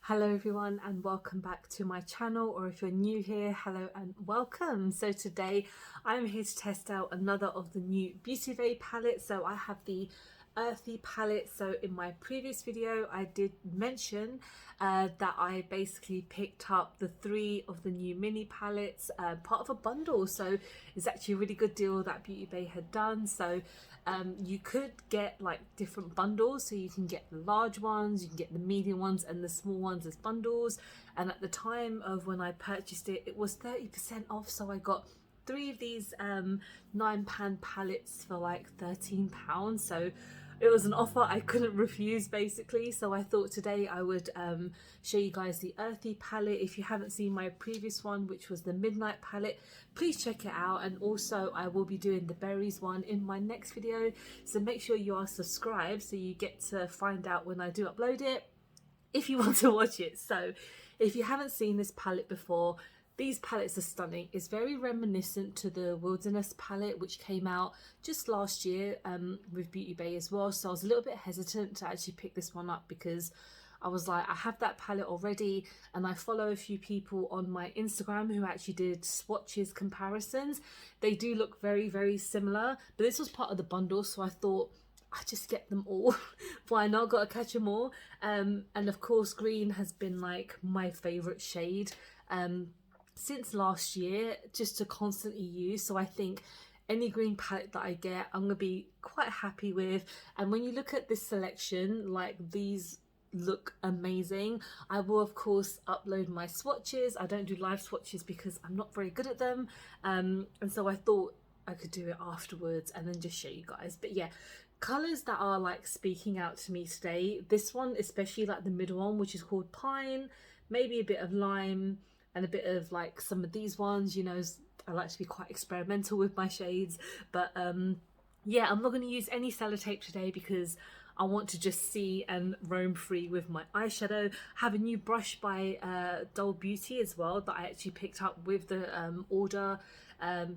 Hello everyone and welcome back to my channel, or if you're new here, hello and welcome. So today I'm here to test out another of the new Beauty Bay palettes. So I have the Earthy palette. So in my previous video I did mention that I basically picked up the 3 of the new mini palettes, part of a bundle. So it's actually a really good deal that Beauty Bay had done. So you could get like different bundles, so you can get the large ones, you can get the medium ones and the small ones as bundles. And at the time of when I purchased it, it was 30% off, so I got 3 of these £9 palettes for like £13. So it was an offer I couldn't refuse basically. So I thought today I would show you guys the Earthy palette. If you haven't seen my previous one, which was the Midnight palette, please check it out. And also I will be doing the berries one in my next video, so make sure you are subscribed so you get to find out when I do upload it, if you want to watch it. So if you haven't seen this palette before, these palettes are stunning. It's very reminiscent to the Wilderness palette, which came out just last year with Beauty Bay as well. So I was a little bit hesitant to actually pick this one up because I was like, I have that palette already, and I follow a few people on my Instagram who actually did swatches comparisons. They do look very, very similar, but this was part of the bundle, so I thought I just get them all. Why not? Gotta catch them all. And of course, green has been like my favorite shade since last year, just to constantly use. So I think any green palette that I get, I'm gonna be quite happy with. And when you look at this selection, like, these look amazing. I will of course upload my swatches. I don't do live swatches because I'm not very good at them, and so I thought I could do it afterwards and then just show you guys. But yeah, colors that are like speaking out to me today, this one especially, like the middle one, which is called Pine, maybe a bit of Lime, and a bit of like some of these ones. You know, I like to be quite experimental with my shades. But yeah, I'm not going to use any sellotape today because I want to just see and roam free with my eyeshadow. I have a new brush by Dull Beauty as well that I actually picked up with the order,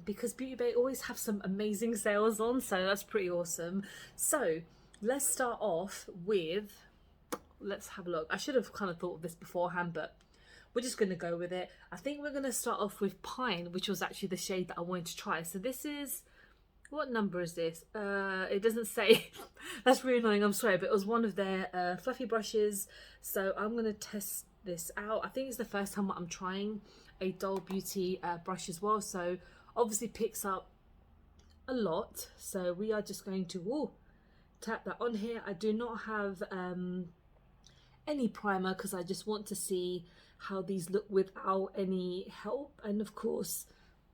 because Beauty Bay always have some amazing sales on, so that's pretty awesome. So let's start off with, let's have a look. I should have kind of thought of this beforehand, but we're just going to go with it. I think we're going to start off with Pine, which was actually the shade that I wanted to try. So this is, what number is this? It doesn't say. That's really annoying, I'm sorry, but it was one of their fluffy brushes. So I'm going to test this out. I think it's the first time I'm trying a Dull Beauty brush as well. So obviously picks up a lot. So we are just going to tap that on here. I do not have any primer because I just want to see how these look without any help. And of course,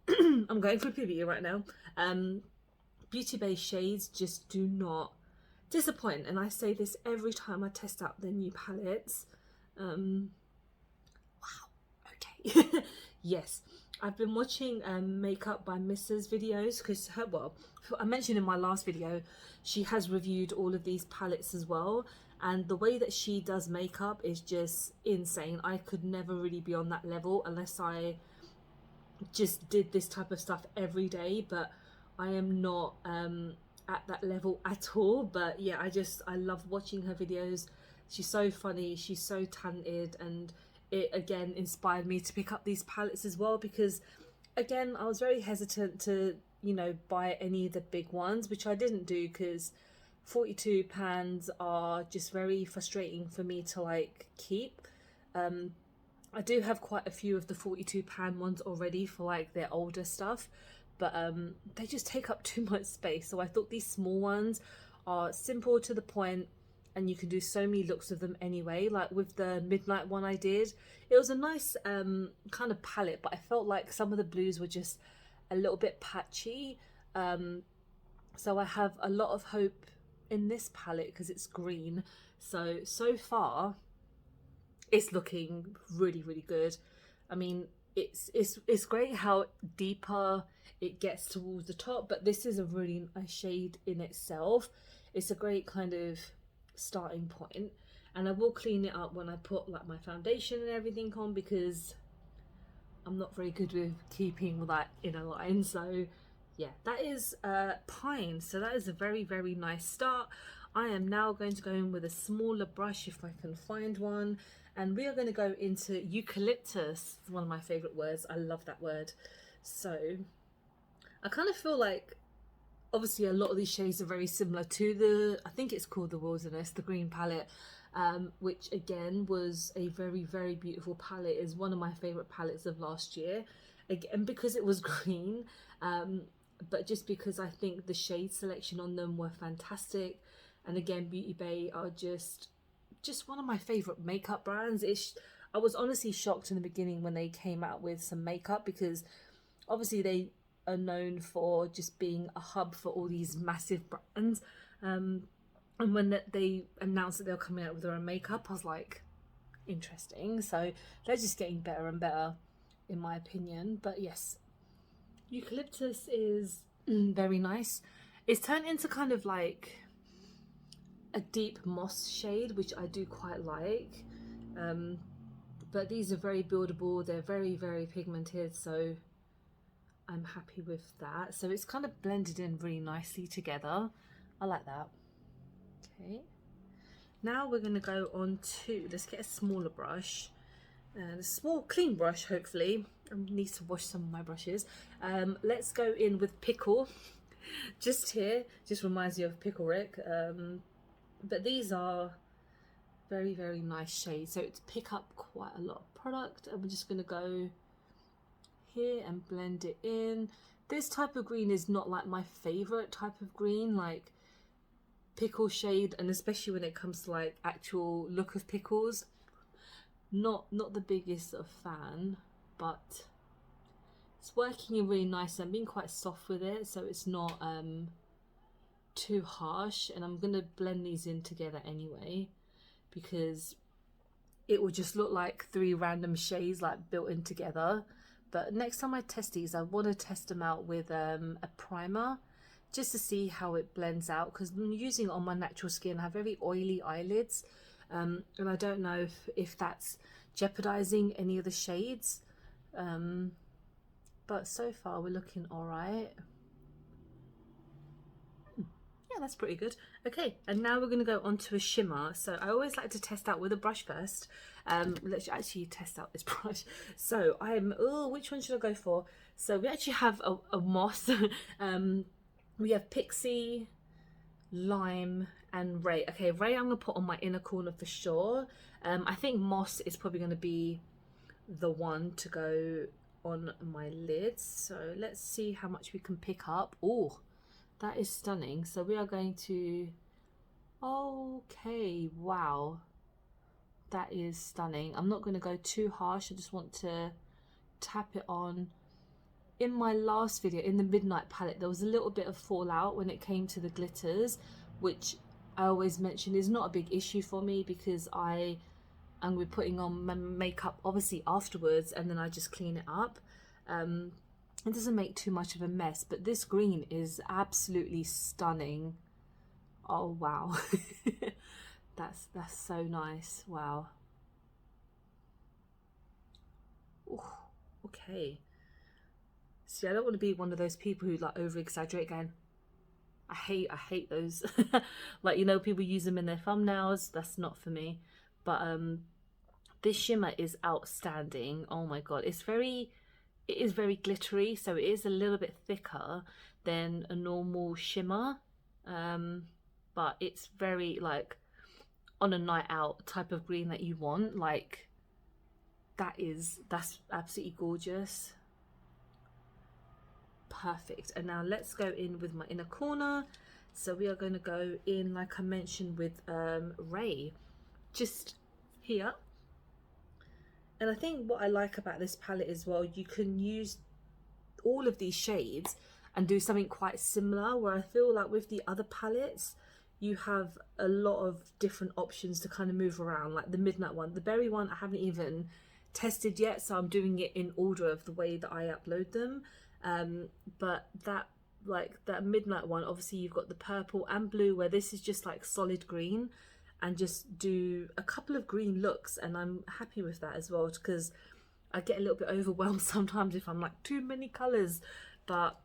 I'm going for a preview right now. Beauty Bay shades just do not disappoint, and I say this every time I test out their new palettes. Wow, okay. Yes, I've been watching Makeup by Mrs. videos because her, well, I mentioned in my last video, she has reviewed all of these palettes as well, and the way that she does makeup is just insane. I could never really be on that level unless I just did this type of stuff every day, but I am not at that level at all. But yeah, I love watching her videos. She's so funny, she's so talented, and it again inspired me to pick up these palettes as well, because again I was very hesitant to, you know, buy any of the big ones, which I didn't do because £42 are just very frustrating for me to like keep. I do have quite a few of the £42 ones already for like their older stuff, but they just take up too much space. So I thought these small ones are simple, to the point, and you can do so many looks with them anyway. Like with the Midnight one I did, it was a nice kind of palette, but I felt like some of the blues were just a little bit patchy. So I have a lot of hope in this palette because it's green. So far it's looking really, really good. I mean, it's great how deeper it gets towards the top, but this is a really nice shade in itself. It's a great kind of starting point, and I will clean it up when I put like my foundation and everything on, because I'm not very good with keeping that in a line. So yeah, that is Pine. So that is a very, very nice start. I am now going to go in with a smaller brush if I can find one, and we are going to go into eucalyptus. It's one of my favorite words. I love that word. So I kind of feel like obviously a lot of these shades are very similar to the, I think it's called the Wilderness, the green palette, which again was a very, very beautiful palette. Is one of my favorite palettes of last year, again because it was green, but just because I think the shade selection on them were fantastic. And again, Beauty Bay are just one of my favorite makeup brands. I was honestly shocked in the beginning when they came out with some makeup, because obviously they are known for just being a hub for all these massive brands, and when they announced that they were coming out with their own makeup, I was like, interesting. So they're just getting better and better in my opinion. But yes, eucalyptus is very nice. It's turned into kind of like a deep moss shade, which I do quite like, but these are very buildable. They're very, very pigmented, so I'm happy with that. So it's kind of blended in really nicely together. I like that. Okay, now we're going to go on to, let's get a smaller brush, and a small clean brush hopefully. I need to wash some of my brushes. Let's go in with Pickle. Just here, just reminds you of Pickle Rick, but these are very, very nice shades, so to pick up quite a lot of product. And we're just going to go here and blend it in. This type of green is not like my favorite type of green, like pickle shade, and especially when it comes to like actual look of pickles, not the biggest of fan, but it's working in really nice. I'm being quite soft with it, so it's not too harsh. And I'm gonna blend these in together anyway, because it will just look like three random shades like built in together. But next time I test these, I want to test them out with a primer, just to see how it blends out, because I'm using it on my natural skin. I have very oily eyelids, and I don't know if that's jeopardizing any of the shades, but so far we're looking all right. Yeah, that's pretty good. Okay, and now we're going to go on to a shimmer. So I always like to test out with a brush first. Let's actually test out this brush. So which one should I go for? So we actually have a moss. We have Pixie, Lime, and Ray. Okay, Ray I'm going to put on my inner corner for sure. I think Moss is probably going to be the one to go on my lids. So let's see how much we can pick up. Oh, that is stunning. So we are going to, okay, wow, that is stunning. I'm not going to go too harsh. I just want to tap it on. In my last video, in the Midnight palette, there was a little bit of fallout when it came to the glitters, which I always mention is not a big issue for me, because I'm going to be putting on my makeup obviously afterwards, and then I just clean it up. It doesn't make too much of a mess, but this green is absolutely stunning. Oh wow. that's so nice. Wow. Ooh, okay. See, I don't want to be one of those people who like over exaggerate again. I hate those. Like, you know, people use them in their thumbnails. That's not for me. But this shimmer is outstanding. Oh my god, it is very glittery, so it is a little bit thicker than a normal shimmer, but it's very like on a night out type of green that you want. Like that's absolutely gorgeous. Perfect. And now let's go in with my inner corner. So we are going to go in, like I mentioned, with Ray, just here. And I think what I like about this palette as well, you can use all of these shades and do something quite similar, where I feel like with the other palettes you have a lot of different options to kind of move around. Like the Midnight one, the Berry one, I haven't even tested yet, so I'm doing it in order of the way that I upload them. But that Midnight one, obviously you've got the purple and blue, where this is just like solid green, and just do a couple of green looks, and I'm happy with that as well, because I get a little bit overwhelmed sometimes if I'm like too many colors. But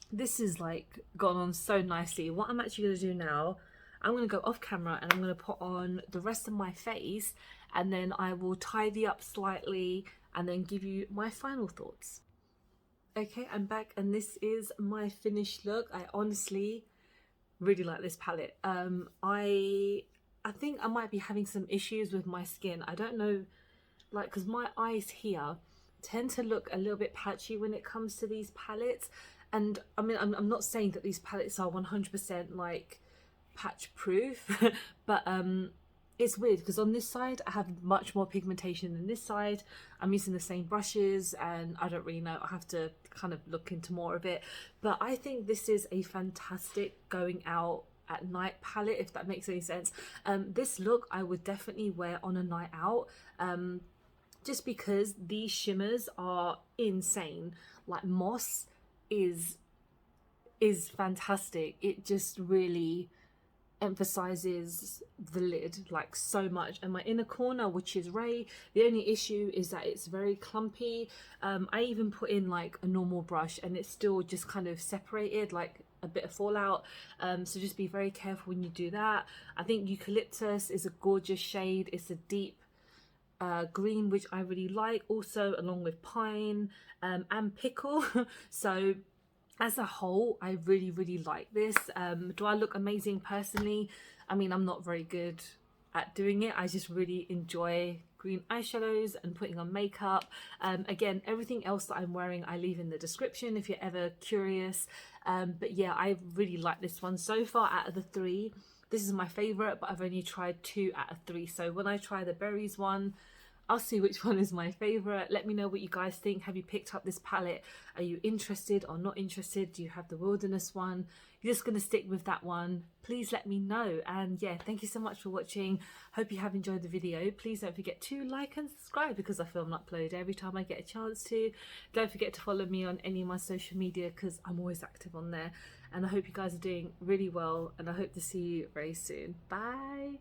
this is like gone on so nicely. What I'm actually going to do now, I'm going to go off camera and I'm going to put on the rest of my face, and then I will tidy up slightly and then give you my final thoughts. Okay, I'm back and this is my finished look. I honestly really like this palette. I think I might be having some issues with my skin. I don't know, like, because my eyes here tend to look a little bit patchy when it comes to these palettes. And I mean, I'm not saying that these palettes are 100% like patch proof, but it's weird because on this side I have much more pigmentation than this side. I'm using the same brushes and I don't really know, I have to kind of look into more of it. But I think this is a fantastic going out at night palette, if that makes any sense. This look I would definitely wear on a night out, just because these shimmers are insane. Like Moss is fantastic. It just really emphasizes the lid like so much. And my inner corner, which is Ray, the only issue is that it's very clumpy. I even put in like a normal brush and it's still just kind of separated, like a bit of fallout. So just be very careful when you do that. I think Eucalyptus is a gorgeous shade. It's a deep green, which I really like, also along with Pine and Pickle. So as a whole, I really like this. Do I look amazing personally? I mean, I'm not very good at doing it. I just really enjoy green eyeshadows and putting on makeup. Again, everything else that I'm wearing I leave in the description if you're ever curious. But yeah, I really like this one. So far out of the three, this is my favorite, but I've only tried 2 out of 3. So when I try the berries one, I'll see which one is my favorite. Let me know what you guys think. Have you picked up this palette? Are you interested or not interested? Do you have the Wilderness one? You're just going to stick with that one? Please let me know. And yeah, thank you so much for watching. Hope you have enjoyed the video. Please don't forget to like and subscribe because I film and upload every time I get a chance to. Don't forget to follow me on any of my social media because I'm always active on there. And I hope you guys are doing really well and I hope to see you very soon. Bye.